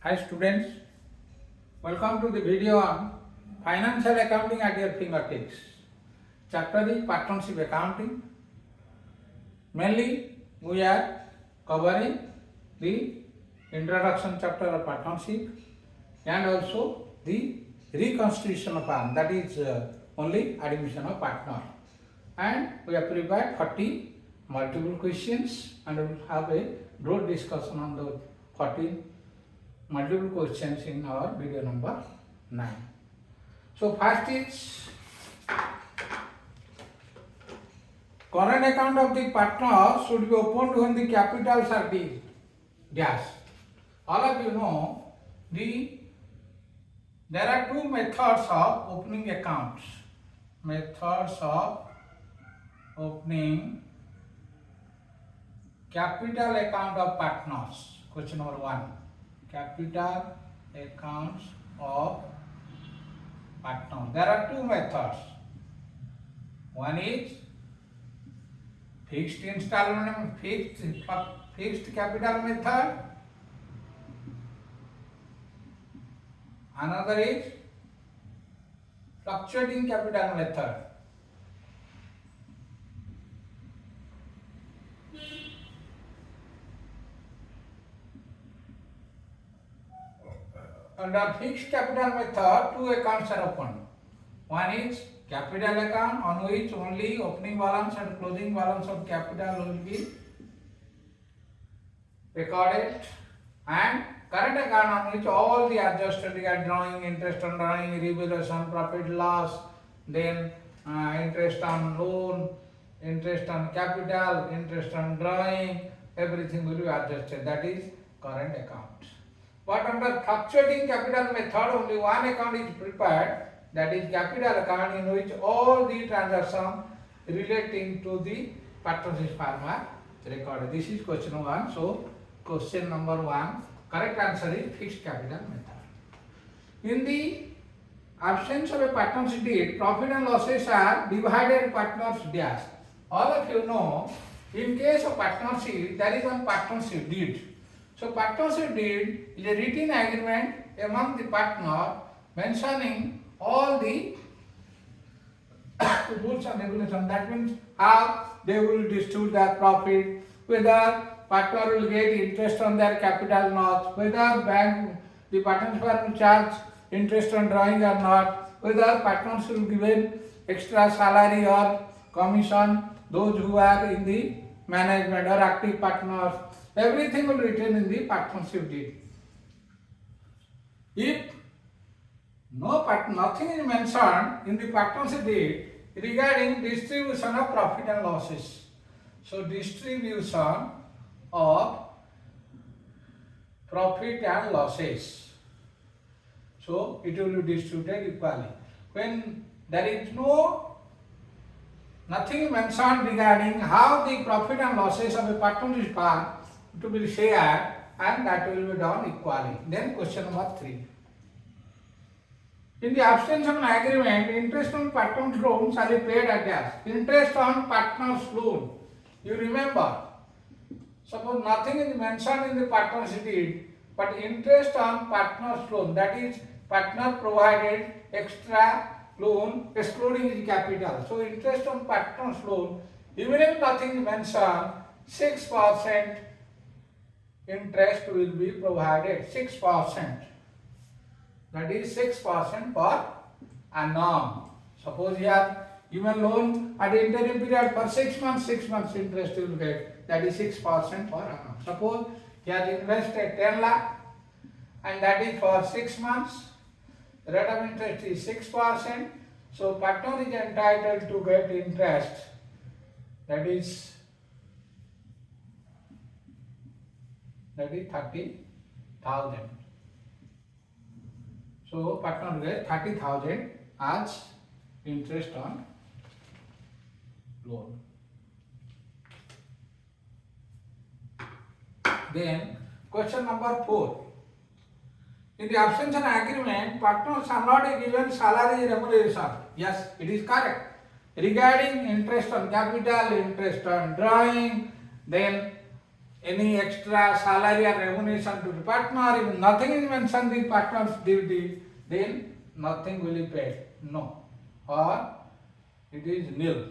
Hi students, welcome to the video on financial accounting at your fingertips. Chapter is partnership accounting. Mainly we are covering the introduction chapter of partnership and also the reconstitution of firm, that is only admission of partner. And we have prepared 40 multiple questions and we will have a broad discussion on the 40 multiple questions in our video number 9. So first is current account of the partner should be opened when the capitals are dash. All of you know there are two methods of opening accounts. Methods of opening capital account of partners. Question number 1. Capital accounts of partners. There are two methods. One is fixed installment, fixed capital method. Another is fluctuating capital method. Under fixed capital method, two accounts are opened. One is capital account on which only opening balance and closing balance of capital will be recorded, and current account on which all the adjusted regard drawing, interest on drawing, revaluation, profit loss, then interest on loan, interest on capital, interest on drawing, everything will be adjusted. That is current account. But under fluctuating capital method, only one account is prepared, that is capital account, in which all the transactions relating to the partnership firm are recorded. This is question 1. So question number 1, correct answer is fixed capital method. In the absence of a partnership deed, profit and losses are divided partners dash. All of you know, in case of partnership, there is one partnership deed. So partnership deed is a written agreement among the partner mentioning all the rules and regulations. That means how they will distribute their profit, whether partner will get interest on their capital or not, whether the partnership firm will charge interest on drawing or not, whether partners will given extra salary or commission, those who are in the management or active partners. Everything will be written in the partnership deed. If nothing is mentioned in the partnership deed regarding distribution of profit and losses. So distribution of profit and losses. So it will be distributed equally. When there is nothing mentioned regarding how the profit and losses of a partnership firm to be shared, and that will be done equally. Then question number 3. In the absence of an agreement, interest on partner's loan shall be paid at dash. Interest on partner's loan. You remember, suppose nothing is mentioned in the partnership deed, but interest on partner's loan, that is partner provided extra loan excluding his capital. So interest on partner's loan, even if nothing is mentioned, 6% interest will be provided. 6%. That is 6% per annum. Suppose you have given loan at the interim period for 6 months, 6 months interest you will get. That is 6% per annum. Suppose he has invested 10 lakh and that is for 6 months. The rate of interest is 6%. So partner is entitled to get interest. That is 30,000. So partner will get 30,000 as interest on loan. Then question number 4. In the absence of an agreement, partners are not given salary remuneration. Yes, it is correct. Regarding interest on capital, interest on drawing, then any extra salary or remuneration to the partner, if nothing is mentioned in partner's duty, then nothing will be paid. No. Or it is nil.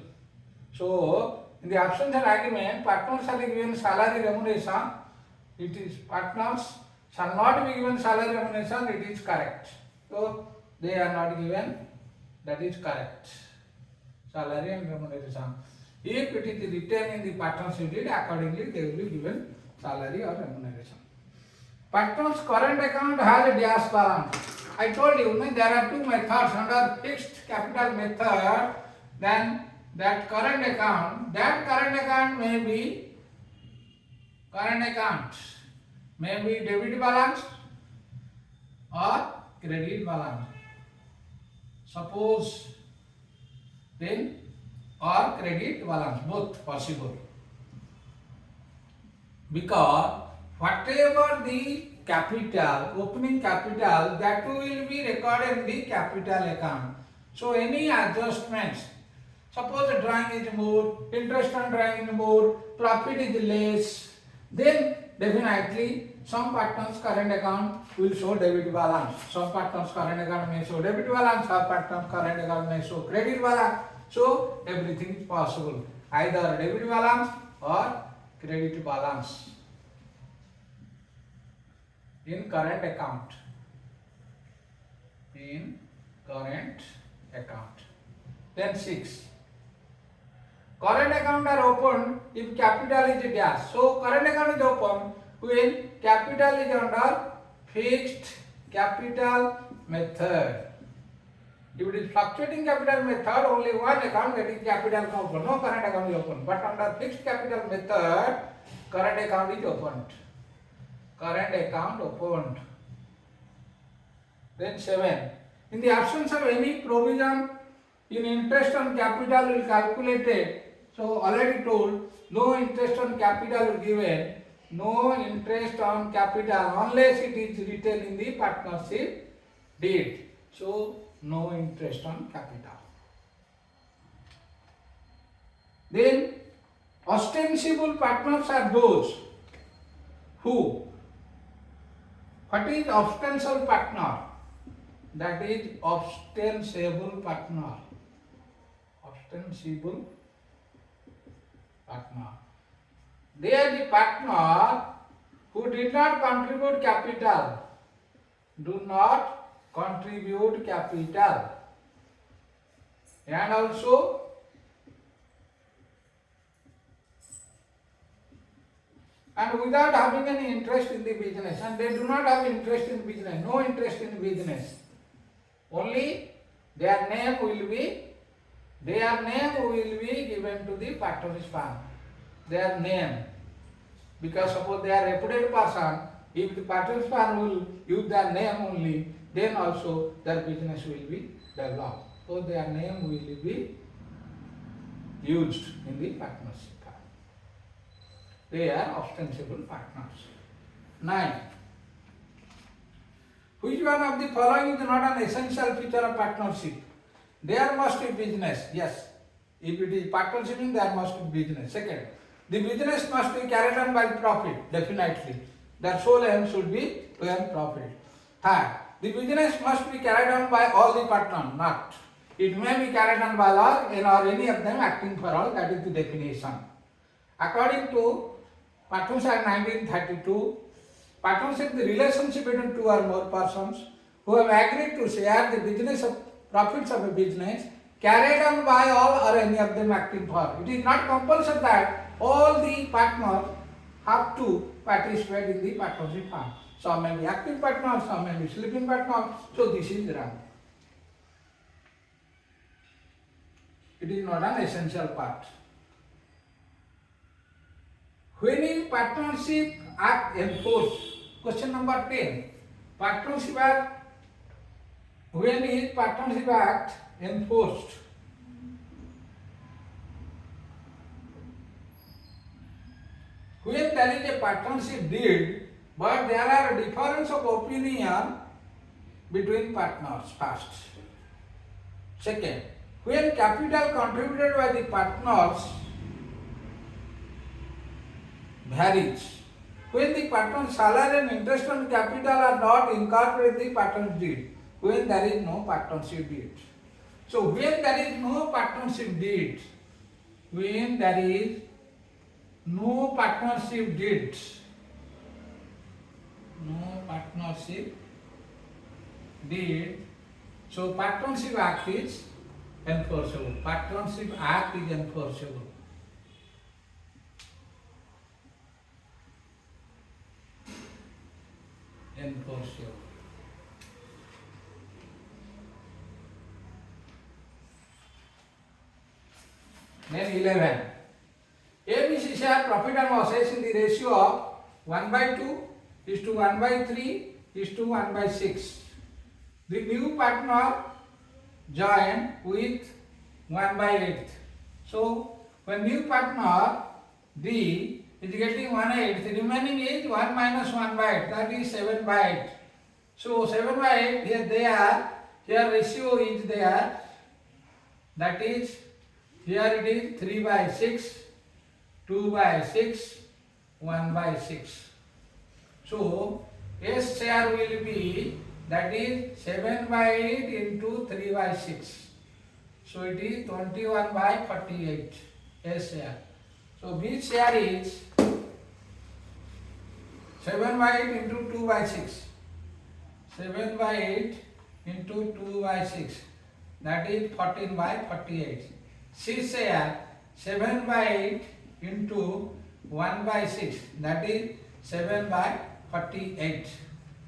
So, in the absence of agreement, partners shall be given salary remuneration. It is partners shall not be given salary remuneration, it is correct. So, they are not given, that is correct. Salary and remuneration. If it is written in the partnership deed, accordingly they will be given salary or remuneration. Partner's current account has a dash balance. I told you, there are two methods under fixed capital method. Then that current account may be debit balance or credit balance. Suppose then or credit balance, both possible. Because whatever the capital, opening capital, that will be recorded in the capital account. So any adjustments, suppose the drawing is more, interest on drawing is more, profit is less, then definitely some partners current account will show debit balance. Some partners current account may show debit balance, some partners current account may show credit balance. So everything is possible, either debit balance or credit balance in current account. In current account. Then 6. Current account are opened if capital is a dash. So current account is open when capital is under fixed capital method. If it is fluctuating capital method, only one account getting capital open, no current account is open. But under fixed capital method, current account is opened. Current account opened. Then 7. In the absence of any provision in interest on capital will calculated. So already told, no interest on capital will given. No interest on capital unless it is written in the partnership deed. So no interest on capital. Then ostensible partners are those who. What is ostensible partner? That is ostensible partner. Ostensible partner. They are the partner who did not contribute capital. Do not contribute capital. And also without having any interest in the business, and they do not have interest in business, no interest in business. Only their name will be given to the partnership firm. Their name, because suppose they are reputed person, if the partnership firm will use their name only, then also their business will be developed. So their name will be used in the partnership firm. They are ostensible partners. 9. Which one of the following is not an essential feature of partnership? There must be business. Yes. If it is partnership, there must be business. Second, the business must be carried on by profit. Definitely. Their sole aim should be to earn profit. Third, the business must be carried on by all the partners. Not. It may be carried on by all or any of them acting for all. That is the definition. According to Partnership Act 1932, partnership is the relationship between two or more persons who have agreed to share the business of profits of a business carried on by all or any of them acting for. It is not compulsory that all the partners have to participate in the partnership firm. Some may be active partners, some may be sleeping partners. So this is wrong. It is not an essential part. When is Partnership Act enforced? Question number 10. Partnership Act. When is Partnership Act enforced? When there is a partnership deed, but there are difference of opinion between partners. First. Second, when capital contributed by the partners varies. when the partner's salary and interest on capital are not incorporated in the partner's deed, when there is no partnership deed. So when there is no partnership deed, when there is no partnership deeds, no partnership deed, so partnership act is enforceable. Partnership act is enforceable. Enforceable. Then 11. ABC share profit and losses in the ratio of 1/2 is to 1/3 is to 1/6. The new partner joined with 1/8. So when new partner D is getting 1/8, the remaining is 1 minus 1/8, that is 7/8. So 7/8 here there, here ratio is there, that is here it is 3/6, 2/6, 1/6. So S share will be, that is 7/8 into 3/6. So it is 21/48 S share. So B share is 7/8 into 2/6. 7/8 into 2/6. That is 14/48. C share 7/8 into 1/6. That is 7/48.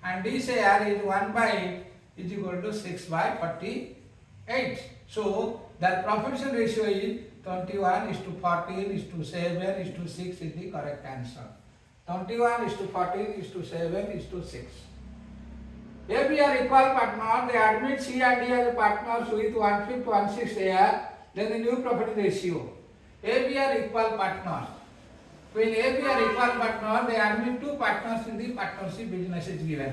And D share is 1/8 is equal to 6/48. So the profit share ratio is 21:14:7:6 is the correct answer. 21:14:7:6. If we are equal partner, they admit C and D as partners with 1/5, 1/6 share, then the new profit ratio. If we are equal partners, when if we are equal partner, they admit two partners in the partnership business is given.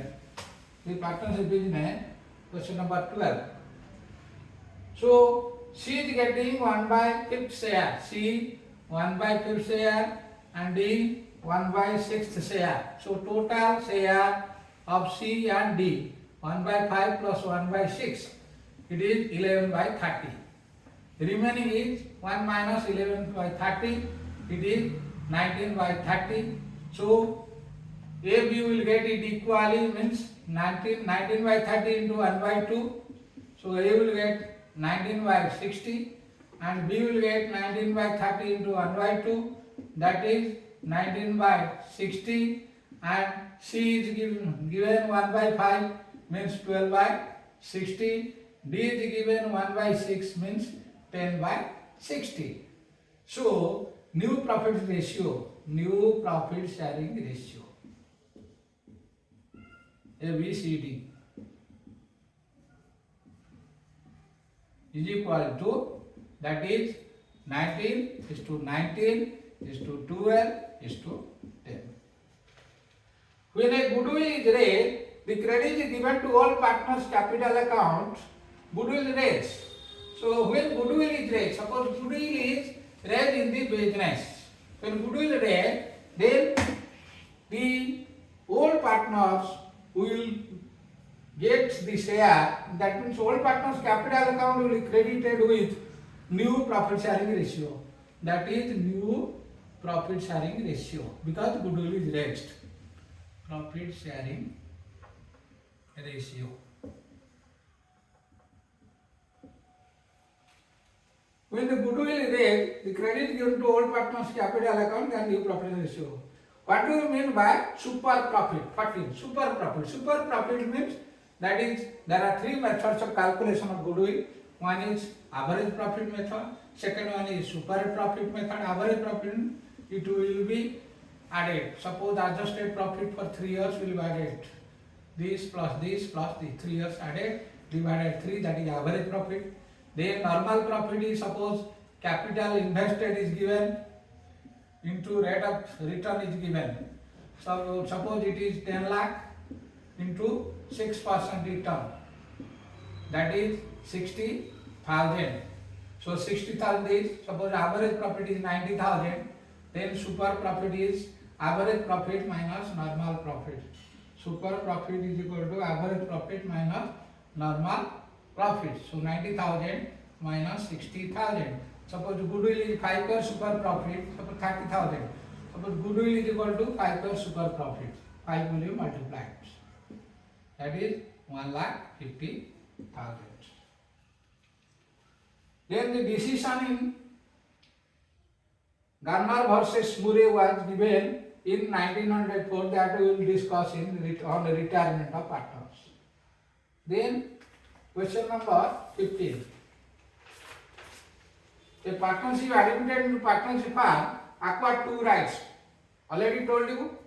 The partnership business, question number 12. So C is getting 1/5 share, C 1/5 share and D 1/6 share. So total share of C and D 1/5 plus 1/6, it is 11/30. Remaining is 1 minus 11/30, it is 19/30. So AB will get it equally, means 19/30 into 1/2. So A will get 19/60 and B will get 19/30 into 1/2, that is 19/60, and C is given 1/5 means 12/60, D is given 1/6 means 10/60. So new profit ratio, new profit sharing ratio, ABCD is equal to, that is 19:19:12:10. When a goodwill is raised, the credit is given to all partners' capital account. Goodwill raised. So when goodwill is raised, suppose goodwill is raised in the business. When goodwill is raised, then the old partners will get the share. That means old partners' capital account will be credited with new profit sharing ratio. That is new profit sharing ratio, because goodwill is raised. Profit sharing ratio. When the goodwill is raised, the credit given to old partners' capital account and new profit ratio. What do you mean by super profit? 14. Super profit. Super profit means, that is, there are three methods of calculation of goodwill. One is average profit method. Second one is super profit method. Average profit, it will be added. Suppose adjusted profit for 3 years will be added. This plus the 3 years added, divided 3, that is average profit. Then normal profit is, suppose capital invested is given into rate of return is given. So suppose it is 10 lakh into 6% return, that is 60,000. So 60,000 is, suppose average profit is 90,000, then super profit is average profit minus normal profit. Super profit is equal to average profit minus normal profit. So 90,000 minus 60,000. Suppose goodwill is 5 per super profit, suppose 30,000. Suppose goodwill is equal to 5 per super profit. 5 will be multiplied. That is 1,50,000. Then the decision in Garner versus Murray was given in 1904 that we will discuss on the retirement of partners. Then question number 15. A partnership admitted into partnership firm acquired two rights. Already told you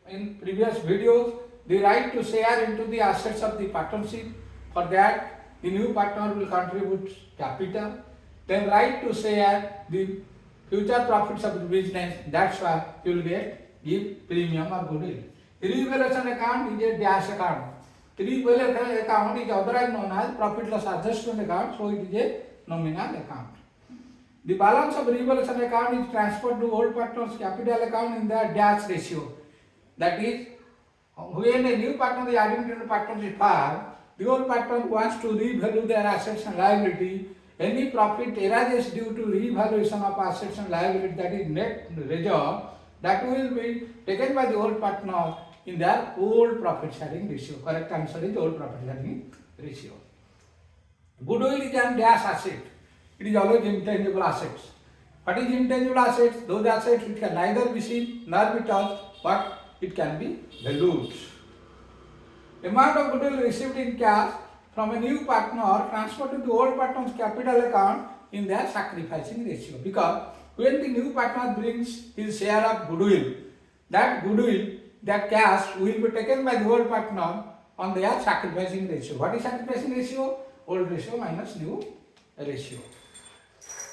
in previous videos, the right to share into the assets of the partnership. For that, the new partner will contribute capital. Then right to share the future profits of the business. That's why you will give premium or goodwill. Revaluation account is a dash account. Revaluation account is otherwise known as profit loss adjustment account, so it is a nominal account. The balance of revaluation account is transferred to old partner's capital account in the dash ratio. That is, when a new partner is added into the partnership firm, the old partner wants to revalue their assets and liability. Any profit arises due to revaluation of assets and liability, that is net reserve, that will be taken by the old partner in their old profit sharing ratio. Correct answer is old profit sharing ratio. Goodwill is an dash asset. It is always intangible assets. What is intangible assets? Those assets which can neither be seen nor be touched, but it can be valued. Amount of goodwill received in cash from a new partner transferred to the old partner's capital account in their sacrificing ratio. Because when the new partner brings his share of goodwill, that cash will be taken by the old partner on their sacrificing ratio. What is sacrificing ratio? Old ratio minus new ratio.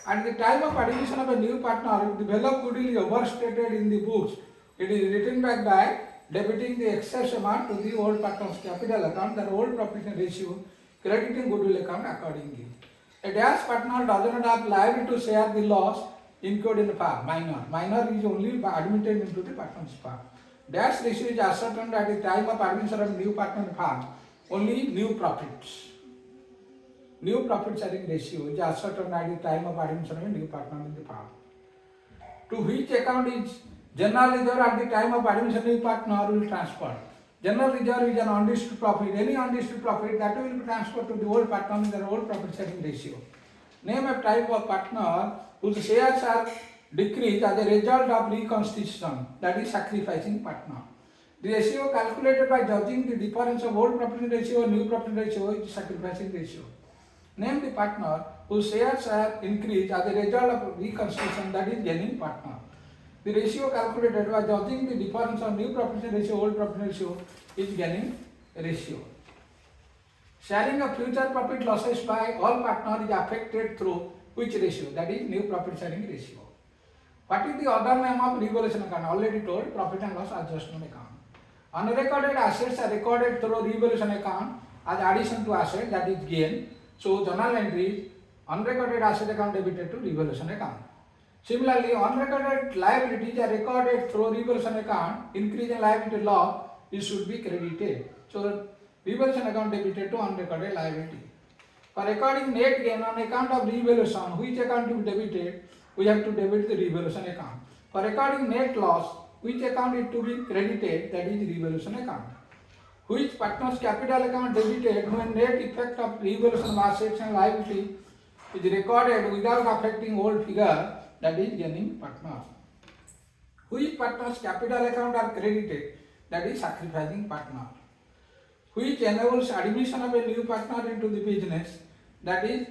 At the time of admission of a new partner, if the value of goodwill is overstated in the books, it is written back by debiting the excess amount to the old partner's capital account, the old profit ratio, crediting goodwill account accordingly. A dash partner does not have liability to share the loss incurred in the firm. Minor is only admitted into the partner's firm. Dash ratio is ascertained at the time of admission of new partner firm. Only new profits. New profit sharing ratio is ascertained at the time of admission of a new partner in the firm. To which account is general reserve at the time of admission of new partner will transfer. General reserve is an undistributed profit. Any undistributed profit that will be transferred to the old partner in their old profit sharing ratio. Name a type of partner whose shares are decreased as a result of reconstitution, that is sacrificing partner. The ratio calculated by judging the difference of old profit ratio and new profit ratio is sacrificing ratio. Name the partner whose shares are increased as a result of reconstitution, that is gaining partner. The ratio calculated by judging the difference of new profit ratio, old profit ratio is gaining ratio. Sharing of future profit losses by all partners is affected through which ratio? That is new profit sharing ratio. What is the other name of revaluation account? Already told, profit and loss adjustment account. Unrecorded assets are recorded through revaluation account as addition to asset, that is gain. So journal entry, unrecorded asset account debited to revaluation account. Similarly, unrecorded liabilities are recorded through revaluation account. Increase in liability loss, it should be credited. So revaluation account debited to unrecorded liability. For recording net gain on account of revaluation, which account to be debited? We have to debit the revaluation account. For recording net loss, which account is to be credited? That is revaluation account. Which partner's capital account debited when net effect of revaluation of assets and liability is recorded without affecting old figure, that is gaining partner. Which partner's capital account are credited? That is sacrificing partner. Which enables admission of a new partner into the business? That is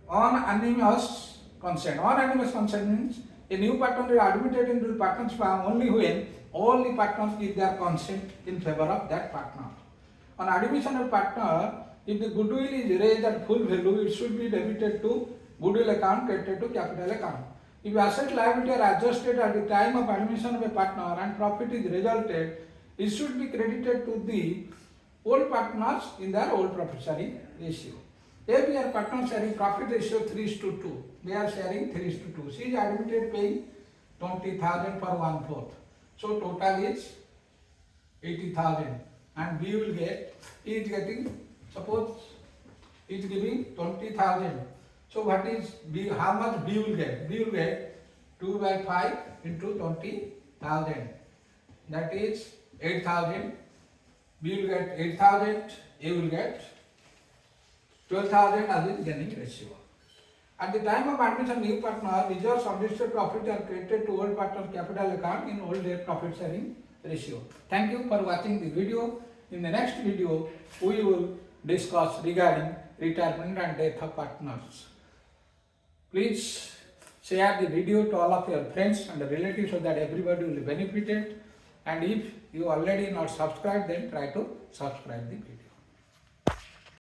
unanimous consent. Unanimous consent means a new partner is admitted into the partner's firm only when all the partners give their consent in favor of that partner. On admission of partner, if the goodwill is raised at full value, it should be debited to goodwill account, credited to capital account. If asset liability are adjusted at the time of admission of a partner and profit is resulted, it should be credited to the old partners in their old profit sharing ratio. If we are partners sharing profit ratio 3:2, they are sharing 3:2. She is admitted paying 20,000 for 1/4. So total is 80,000, and B will get, he is getting, suppose he is giving 20,000. So what is B, how much B will get? B will get 2 by 5 into 20,000. That is 8,000. B will get 8,000, A will get 12,000 as is gaining ratio. At the time of admission, new partner, reserves of listed profit are credited to old partner capital account in old year profit sharing ratio. Thank you for watching the video. In the next video, we will discuss regarding retirement and death of partners. Please share the video to all of your friends and relatives so that everybody will be benefited. And if you already not subscribed, then try to subscribe the video.